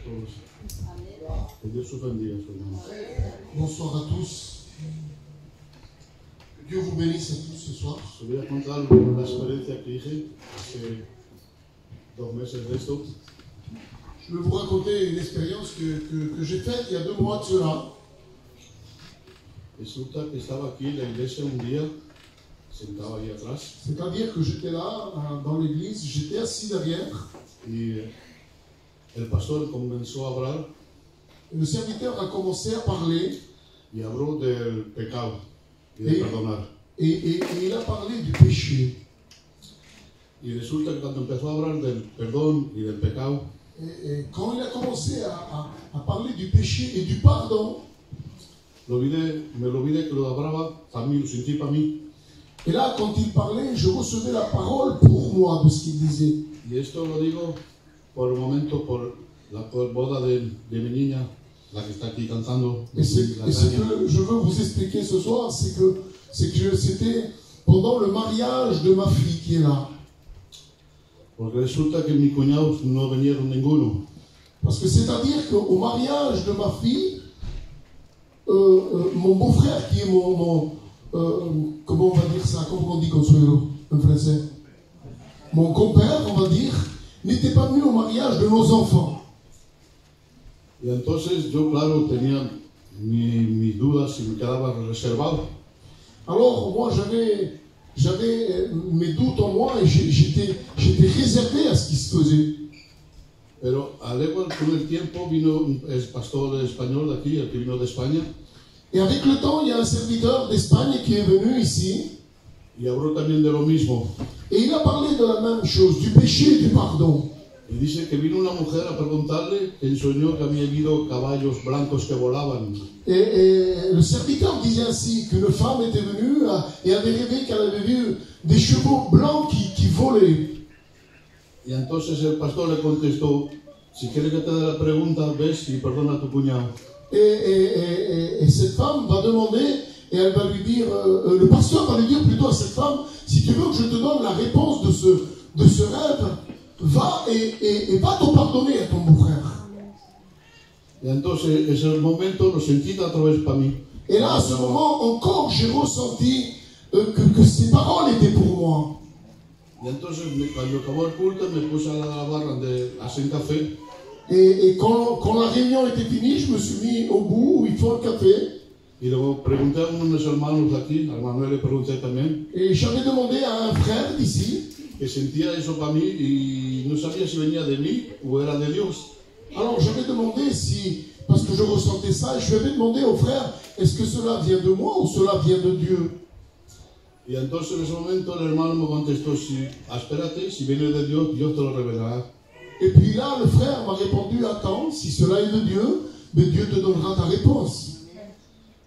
Que Dios os bendiga, hermanos. Bonsoir à tous. Que Dieu vous bénisse à tous ce soir. Os voy a contar una experiencia que hice hace 2 meses de esto. Je vais vous raconter une expérience que j'ai faite il y a 2 mois de cela. Resulta que estaba aquí en la iglesia un día, sentado ahí atrás, C'est-à-dire que j'étais là, dans l'église, j'étais assis derrière. y el pastor comenzó a hablar Et le serviteur a commencé à parler y habló del pecado y de perdonar. et il a parlé du péché. Y resulta que cuando empezó a hablar del perdón y del pecado, Et quand il a commencé à parler du péché et du pardon, me lo olvidé que lo hablaba para mí, lo sentí para mí. et là, quand il parlait, je recevais la parole pour moi de ce qu'il disait. Y esto lo digo por el momento, por la boda de mi niña, la que está aquí cantando. Et ce que je veux vous expliquer ce soir, c'est que c'était pendant le mariage de ma fille qui est là. Porque resulta que mis cuñados no vinieron ninguno. Parce que c'est-à-dire qu'au mariage de ma fille, mon beau-frère qui est comment on va dire ça, comment on dit Consuelo en français, mon compère, on va dire, n'était pas venu au mariage de nos enfants. Y entonces yo, claro, tenía mis dudas y me quedaba reservado. Alors moi j'avais mes doutes en moi et j'étais réservé à ce qui se faisait. Pero con el tiempo vino el pastor español de aquí, el que vino de España. Et avec le temps, il y a un serviteur d'Espagne qui est venu ici. Y habló también de lo mismo. Et il a parlé de la même chose, du péché et du pardon. Y dice que vino una mujer a preguntarle que ensoñó que había habido caballos blancos que volaban. Et le serviteur disait ainsi qu'une femme était venue et avait rêvé qu'elle avait vu des chevaux blancs qui volaient. Y entonces el pastor le contestó, si quieres que te dé la pregunta, ves y perdona a tu cuñado. Et cette femme va demander, et elle va lui dire, le pasteur va lui dire plutôt à cette femme, si tu veux que je te donne la réponse de ce rêve, va et va te pardonner à ton beau-frère. Y entonces ese momento lo sentí otra vez para mí. Et là, à ce moment, encore, j'ai ressenti que ces paroles étaient pour moi. Y entonces, cuando acabó el culto, me puse a la barra de hacer café. Et quand la réunion était finie, je me suis mis au bout où ils font le café. Y luego pregunté a uno de mis hermanos de aquí, a Manuel le pregunté también. Et j'avais demandé à un frère d'ici. Que sentía eso para mí y no sabía si venía de mí o era de Dios. Alors j'avais demandé parce que je ressentais ça, et je lui avais demandé au frère, est-ce que cela vient de moi ou cela vient de Dieu? Y entonces en ese momento el hermano me contestó, espérate, si viene de Dios, Dios te lo revelará. Et puis là, le frère m'a répondu, attends, si cela est de Dieu, mais Dieu te donnera ta réponse.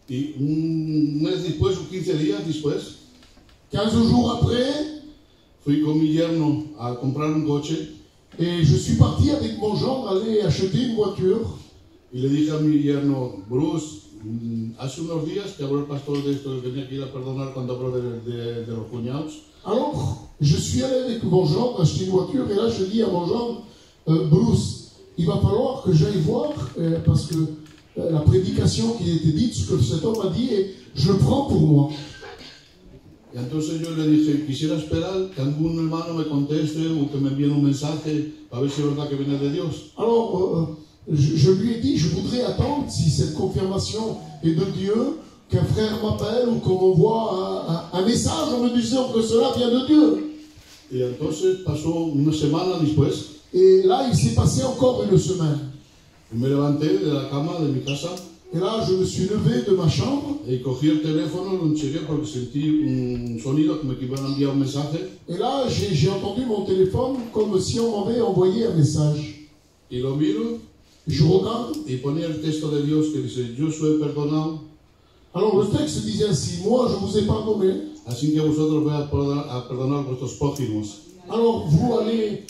Y un mes después, o 15 días después, 15 jours après, fui con mi yerno a comprar un coche. Et je suis parti avec mon gendre aller acheter une voiture. Y le dije a mi yerno, Bruce, hace unos días que habló el pastor de esto, que tenía que ir a perdonar cuando habló de los cuñados. Alors, je suis allé avec mon gendre acheter une voiture, et là je dis à mon gendre, Bruce, il va falloir que j'aille voir, parce que la prédication qui a été dite, ce que cet homme a dit, et je le prends pour moi. Y entonces yo le dije, quisiera esperar que algún hermano me conteste o que me envíe un mensaje para ver si es verdad que viene de Dios. Alors, je lui ai dit, je voudrais attendre si cette confirmation est de Dieu, qu'un frère m'appelle ou qu'on m'envoie un message en me disant que cela vient de Dieu. Y entonces pasó una semana después. Et là, il s'est passé encore une semaine. Y me levanté de la cama de mi casa. Et là, je me suis levé de ma chambre. Y cogí el teléfono, lo chequé porque sentí un sonido que me iban a enviar un mensaje. Et là, j'ai entendu mon téléphone comme si on m'avait envoyé un message. Y lo miro. Je regarde. Y ponía el texto de Dios que dice, yo soy perdonado. Alors le texte disait ainsi, moi je vous ai pardonné. Así que vosotros vais a perdonar vuestros prójimos. Alors vous allez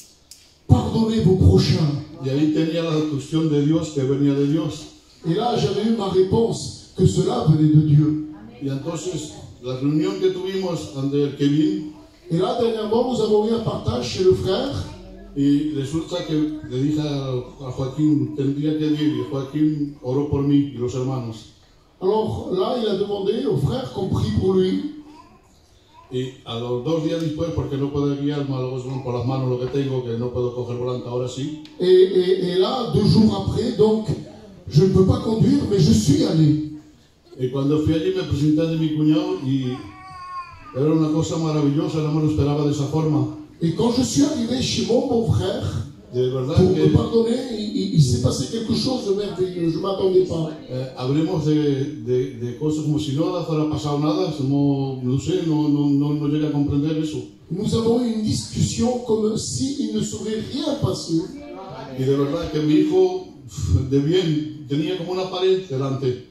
pardonner vos prochains. Y ahí tenía la cuestión de Dios que venía de Dios. Et là, j'avais eu ma réponse, que cela venait de Dieu. Y entonces, la reunión que tuvimos ante el Kevin. Et là, dernièrement, nous avons eu un partage chez le frère. Y resulta que le dije a Joaquín, tendría que ir, y Joaquín oró por mí y los hermanos. Alors là, il a demandé aux frères qu'on prie pour lui. Y a los 2 días después, porque no puedo guiar malheureusement por las manos lo que tengo, que no puedo coger volante, ahora sí. Et là, 2 jours après, donc, je ne peux pas conduire, mais je suis allé. Y cuando fui allí me presenté de mi cuñado y era una cosa maravillosa, no me lo esperaba de esa forma. Et quand je suis arrivé chez mon beau-frère, De verdad pour me que pardonner, il s'est passé quelque chose de merveilleux, je ne m'attendais pas. hablemos de cosas como si nada fuera pasado nada, no sé, no llegué a comprender eso. Nous avons eu une discussion comme s'il ne serait rien passé. Y de verdad que mi hijo, de bien, tenía como una pared delante.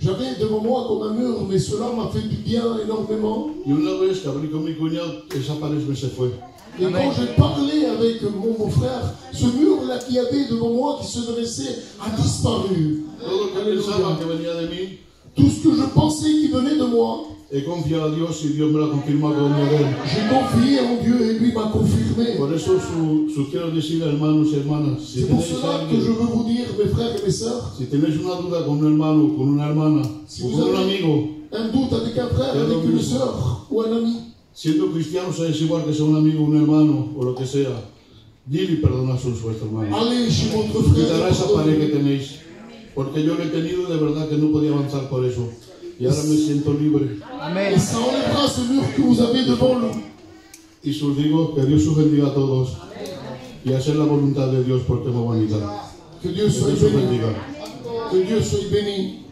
J'avais devant moi comme un mur, mais cela m'a fait du bien énormément. Y una vez que hablé con mi cuñado, esa pared me se fue. Et quand j'ai parlé avec mon beau-frère, ce mur-là qu'il y avait devant moi, qui se dressait, a disparu. Todo lo que pensaba que venía de mí, Tout ce que je pensais qui venait de moi, he confiado a Dios y Dios me lo ha confirmado que venía de él. j'ai confié en Dieu et lui m'a confirmé. Por eso sugiero decir, hermanos y hermanas, si C'est pour tenéis cela a que je alguien, veux vous dire, mes frères et mes sœurs, si tenéis una duda con un hermano, con una hermana, si o vous con un avez amigo, un doute avec un frère, avec une sœur ou un ami, siendo cristianos es igual que sea un amigo, un hermano o lo que sea, dile y perdona a vuestro hermano. allez chez votre frère Quitará et esa pared que pardonnez. tenéis, porque yo lo he tenido de verdad que no podía avanzar por eso. Y ahora me siento libre. Et ça enlèvera ce mur que vous avez devant nous. Y os digo que Dios os bendiga a todos y hacer la voluntad de Dios porque es muy bonita. Que Dieu Que soit Dios os béni. bendiga. Que Dieu soit béni.